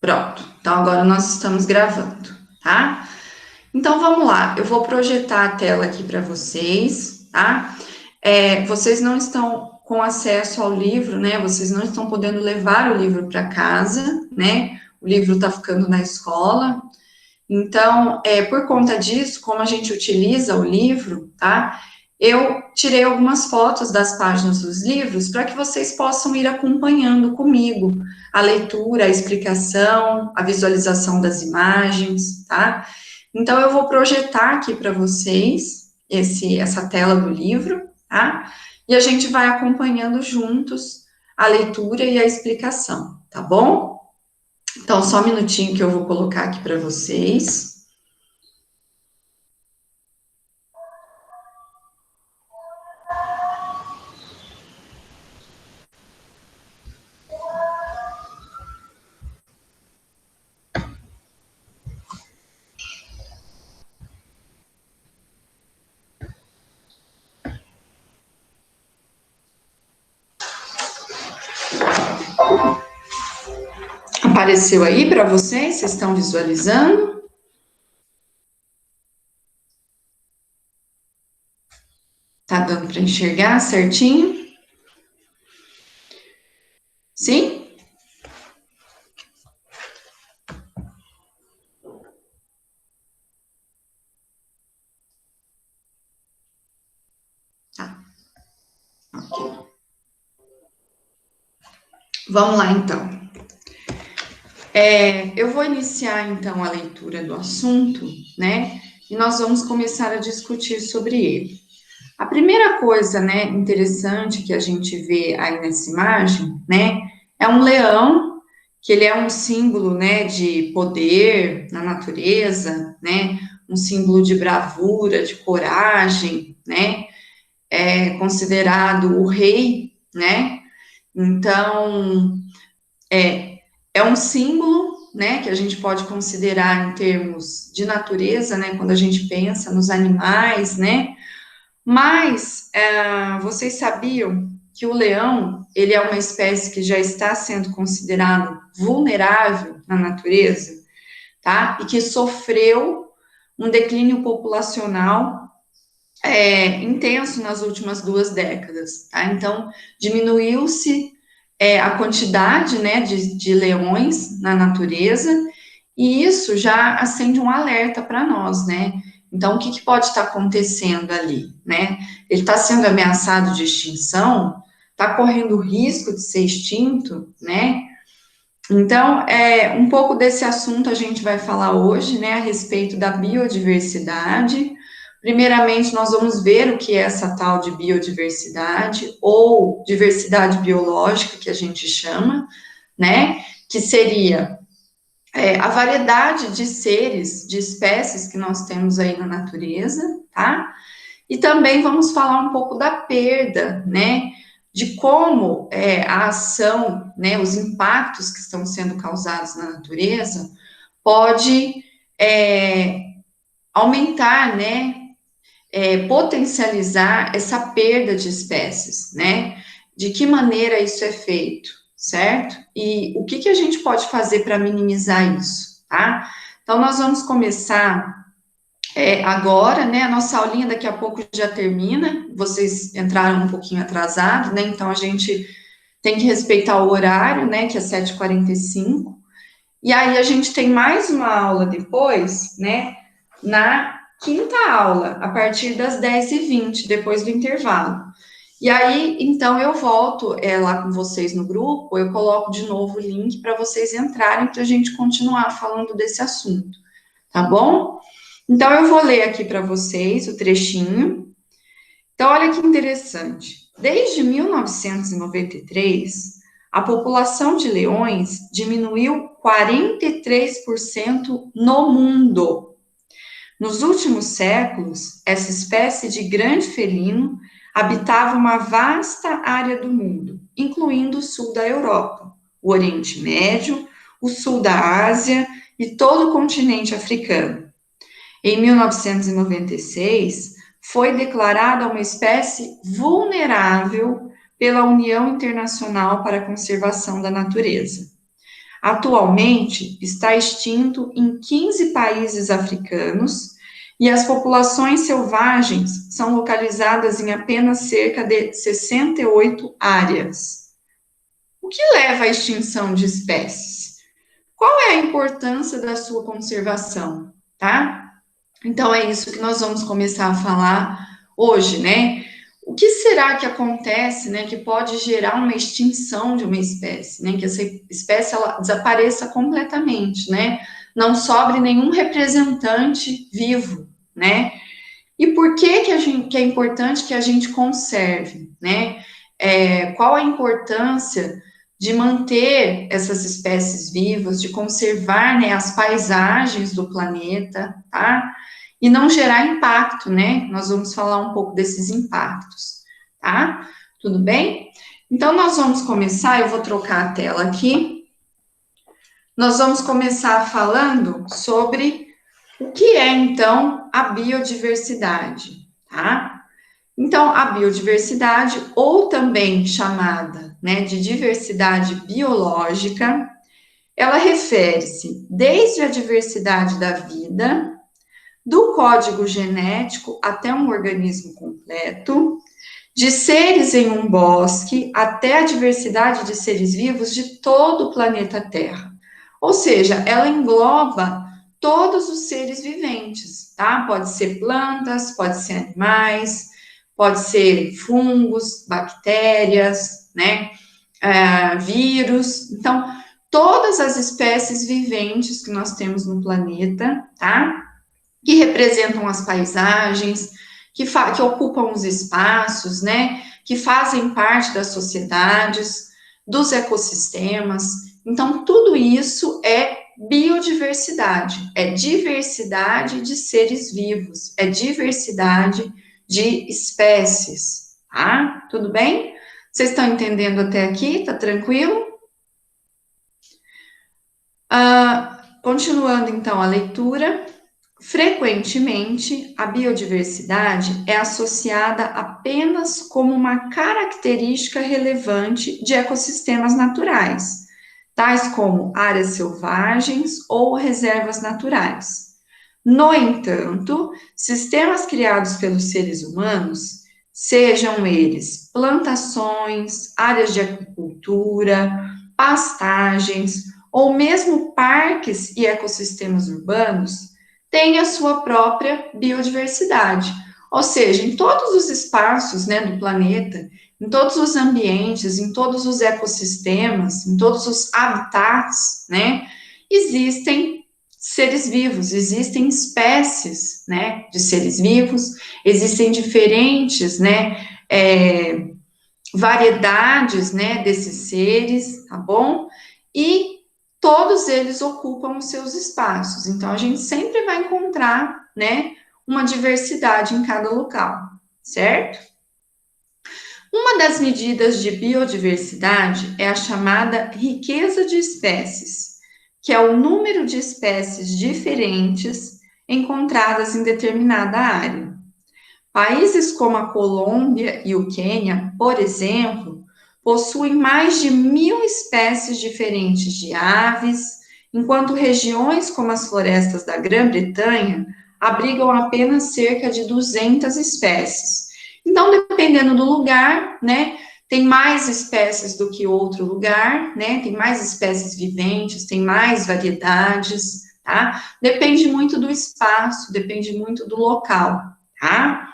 Pronto. Então agora nós estamos gravando, tá? Então vamos lá. Eu vou projetar a tela aqui para vocês, tá? Vocês não estão com acesso ao livro, né? Vocês não estão podendo levar o livro para casa, né? O livro está ficando na escola. Então, por conta disso, como a gente utiliza o livro, tá? Eu tirei algumas fotos das páginas dos livros para que vocês possam ir acompanhando comigo a leitura, a explicação, a visualização das imagens, tá? Então, eu vou projetar aqui para vocês essa tela do livro, tá? E a gente vai acompanhando juntos a leitura e a explicação, tá bom? Então, só um minutinho que eu vou colocar aqui para vocês. Apareceu aí para vocês? Vocês estão visualizando? Tá dando para enxergar certinho? Sim? Tá. Ok. Vamos lá, então. Eu vou iniciar, então, a leitura do assunto, né? E nós vamos começar a discutir sobre ele. A primeira coisa, né, interessante que a gente vê aí nessa imagem, né, é um leão, que ele é um símbolo, né, de poder na natureza, né, um símbolo de bravura, de coragem, né, é considerado o rei, né, então, é um símbolo, né, que a gente pode considerar em termos de natureza, né, quando a gente pensa nos animais, né, mas vocês sabiam que o leão, ele é uma espécie que já está sendo considerado vulnerável na natureza, tá? E que sofreu um declínio populacional intenso nas últimas 2 décadas, tá? Então, diminuiu-se a quantidade, né, de leões na natureza, e isso já acende um alerta para nós, né? Então, o que, que pode estar acontecendo ali, né? Ele está sendo ameaçado de extinção, está correndo risco de ser extinto, né? Então, um pouco desse assunto a gente vai falar hoje, né, a respeito da biodiversidade. Primeiramente, nós vamos ver o que é essa tal de biodiversidade, ou diversidade biológica, que a gente chama, né, que seria a variedade de seres, de espécies que nós temos aí na natureza, tá? E também vamos falar um pouco da perda, né? De como a ação, né, os impactos que estão sendo causados na natureza pode aumentar, né? Potencializar essa perda de espécies, né? De que maneira isso é feito, certo? E o que, que a gente pode fazer para minimizar isso, tá? Então, nós vamos começar agora, né? A nossa aulinha daqui a pouco já termina. Vocês entraram um pouquinho atrasados, né? Então, a gente tem que respeitar o horário, né? Que é 7h45. E aí, a gente tem mais uma aula depois, né? Na quinta aula, a partir das 10h20, depois do intervalo. E aí, então, eu volto lá com vocês no grupo, eu coloco de novo o link para vocês entrarem para a gente continuar falando desse assunto, tá bom? Então, eu vou ler aqui para vocês o trechinho. Então, olha que interessante. Desde 1993, a população de leões diminuiu 43% no mundo. Nos últimos séculos, essa espécie de grande felino habitava uma vasta área do mundo, incluindo o sul da Europa, o Oriente Médio, o sul da Ásia e todo o continente africano. Em 1996, foi declarada uma espécie vulnerável pela União Internacional para a Conservação da Natureza. Atualmente, está extinto em 15 países africanos e as populações selvagens são localizadas em apenas cerca de 68 áreas. O que leva à extinção de espécies? Qual é a importância da sua conservação, tá? Então, é isso que nós vamos começar a falar hoje, né? O que será que acontece, né, que pode gerar uma extinção de uma espécie, né? Que essa espécie ela desapareça completamente, né? Não sobre nenhum representante vivo, né? E por que é importante que a gente conserve, né? Qual a importância de manter essas espécies vivas, de conservar, né, as paisagens do planeta, tá? E não gerar impacto, né? Nós vamos falar um pouco desses impactos, tá? Tudo bem? Então, nós vamos começar, eu vou trocar a tela aqui. Nós vamos começar falando sobre o que é, então, a biodiversidade, tá? Então, a biodiversidade, ou também chamada, né, de diversidade biológica, ela refere-se desde a diversidade da vida, do código genético até um organismo completo, de seres em um bosque até a diversidade de seres vivos de todo o planeta Terra. Ou seja, ela engloba todos os seres viventes, tá? Pode ser plantas, pode ser animais, pode ser fungos, bactérias, né? Vírus. Então, todas as espécies viventes que nós temos no planeta, tá? Que representam as paisagens, que ocupam os espaços, né? Que fazem parte das sociedades, dos ecossistemas. Então, tudo isso é biodiversidade, é diversidade de seres vivos, é diversidade de espécies, tá? Tudo bem? Vocês estão entendendo até aqui? Tá tranquilo? Continuando então a leitura. Frequentemente, a biodiversidade é associada apenas como uma característica relevante de ecossistemas naturais, tais como áreas selvagens ou reservas naturais. No entanto, sistemas criados pelos seres humanos, sejam eles plantações, áreas de agricultura, pastagens ou mesmo parques e ecossistemas urbanos, têm a sua própria biodiversidade. Ou seja, em todos os espaços, né, do planeta, em todos os ambientes, em todos os ecossistemas, em todos os habitats, né, existem seres vivos, existem espécies, né, de seres vivos, existem diferentes, né, variedades, né, desses seres, tá bom? E todos eles ocupam os seus espaços. Então, a gente sempre vai encontrar, né, uma diversidade em cada local, certo? Uma das medidas de biodiversidade é a chamada riqueza de espécies, que é o número de espécies diferentes encontradas em determinada área. Países como a Colômbia e o Quênia, por exemplo, possuem mais de 1.000 espécies diferentes de aves, enquanto regiões como as florestas da Grã-Bretanha abrigam apenas cerca de 200 espécies. Então, dependendo do lugar, né, tem mais espécies do que outro lugar, né, tem mais espécies viventes, tem mais variedades, tá? Depende muito do espaço, depende muito do local, tá?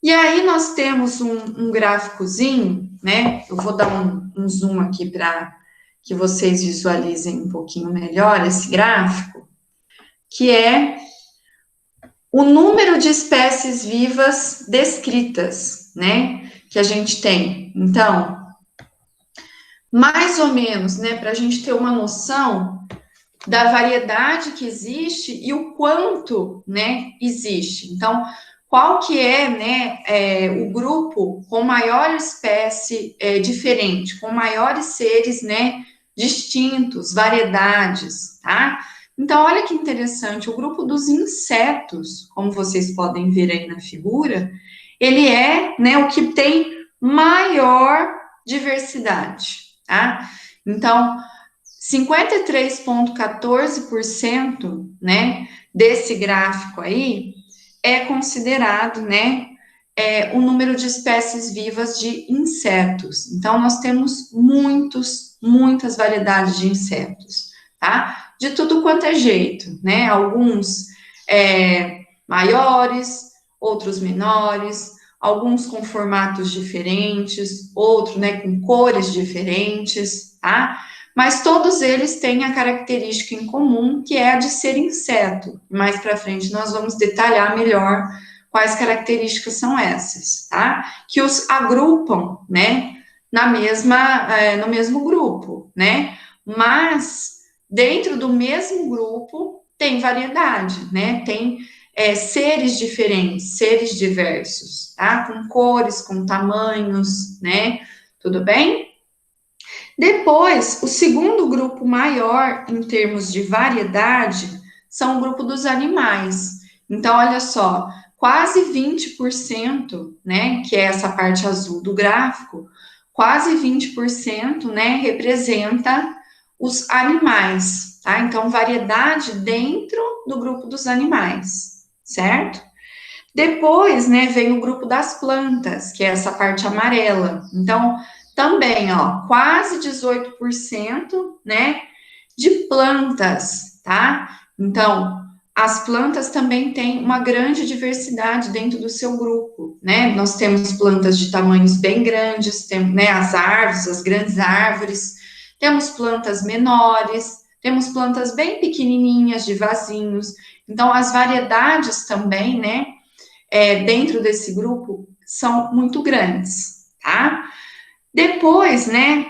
E aí nós temos um gráficozinho, né? Eu vou dar um zoom aqui para que vocês visualizem um pouquinho melhor esse gráfico, que é o número de espécies vivas descritas, né? Que a gente tem. Então, mais ou menos, né? Para a gente ter uma noção da variedade que existe e o quanto, né? Existe. Então, qual que é, né, o grupo com maior espécie diferente, com maiores seres, né, distintos, variedades, tá? Então, olha que interessante, o grupo dos insetos, como vocês podem ver aí na figura, ele é, né, o que tem maior diversidade, tá? Então, 53,14%, né, desse gráfico aí é considerado, né, o número de espécies vivas de insetos. Então, nós temos muitas variedades de insetos, tá? De tudo quanto é jeito, né? Alguns maiores, outros menores, alguns com formatos diferentes, outros, né, com cores diferentes, tá? Mas todos eles têm a característica em comum, que é a de ser inseto. Mais para frente nós vamos detalhar melhor quais características são essas, tá? Que os agrupam, né, no mesmo grupo, né? Mas dentro do mesmo grupo tem variedade, né? Tem seres diferentes, seres diversos, tá? Com cores, com tamanhos, né? Tudo bem? Depois, o segundo grupo maior em termos de variedade são o grupo dos animais. Então, olha só, quase 20%, né, que é essa parte azul do gráfico, quase 20%, né, representa os animais, tá? Então, variedade dentro do grupo dos animais, certo? Depois, né, vem o grupo das plantas, que é essa parte amarela. Então, também, ó, quase 18%, né, de plantas, tá? Então, as plantas também têm uma grande diversidade dentro do seu grupo, né? Nós temos plantas de tamanhos bem grandes, temos, né, as árvores, as grandes árvores, temos plantas menores, temos plantas bem pequenininhas, de vasinhos. Então, as variedades também, né, dentro desse grupo são muito grandes, tá? Depois, né,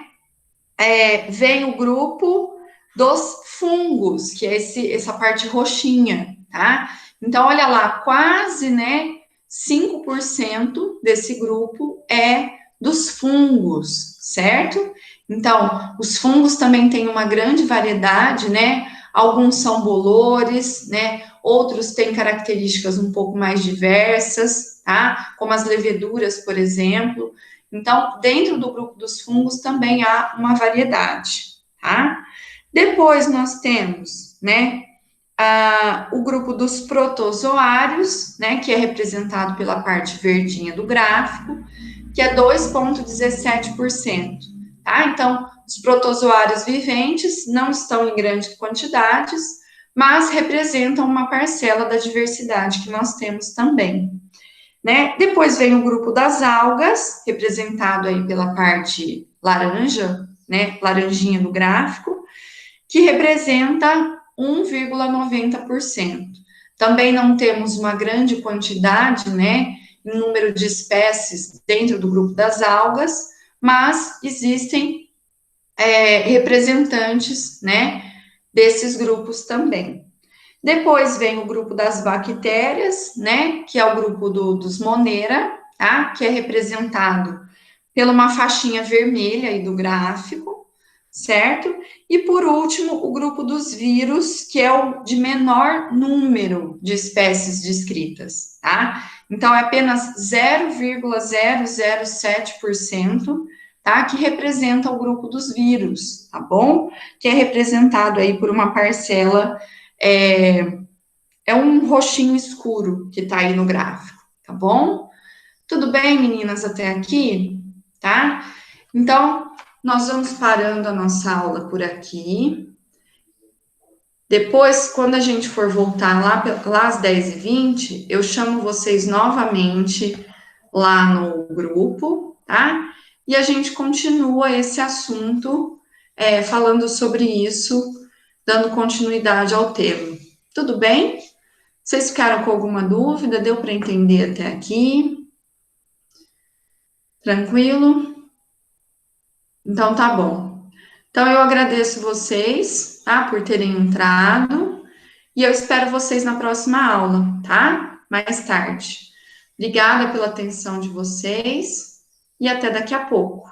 vem o grupo dos fungos, que é essa parte roxinha, tá? Então, olha lá, quase, né, 5% desse grupo é dos fungos, certo? Então, os fungos também têm uma grande variedade, né? Alguns são bolores, né? Outros têm características um pouco mais diversas, tá? Como as leveduras, por exemplo. Então, dentro do grupo dos fungos também há uma variedade, tá? Depois nós temos, né, o grupo dos protozoários, né, que é representado pela parte verdinha do gráfico, que é 2,17%, tá? Então, os protozoários viventes não estão em grandes quantidades, mas representam uma parcela da diversidade que nós temos também, né? Depois vem o grupo das algas, representado aí pela parte laranja, né, laranjinha do gráfico, que representa 1,90%. Também não temos uma grande quantidade, né, em número de espécies dentro do grupo das algas, mas existem representantes, né, desses grupos também. Depois vem o grupo das bactérias, né, que é o grupo dos Monera, tá, que é representado pela uma faixinha vermelha aí do gráfico, certo? E por último, o grupo dos vírus, que é o de menor número de espécies descritas, tá? Então, é apenas 0,007%, tá? Que representa o grupo dos vírus, tá bom? Que é representado aí por uma parcela, um roxinho escuro que tá aí no gráfico, tá bom? Tudo bem, meninas, até aqui? Tá? Então, nós vamos parando a nossa aula por aqui. Depois, quando a gente for voltar lá às 10h20, eu chamo vocês novamente lá no grupo, tá? E a gente continua esse assunto, falando sobre isso, dando continuidade ao tema. Tudo bem? Vocês ficaram com alguma dúvida? Deu para entender até aqui? Tranquilo? Então tá bom. Então eu agradeço vocês, tá, por terem entrado e eu espero vocês na próxima aula, tá? Mais tarde. Obrigada pela atenção de vocês e até daqui a pouco.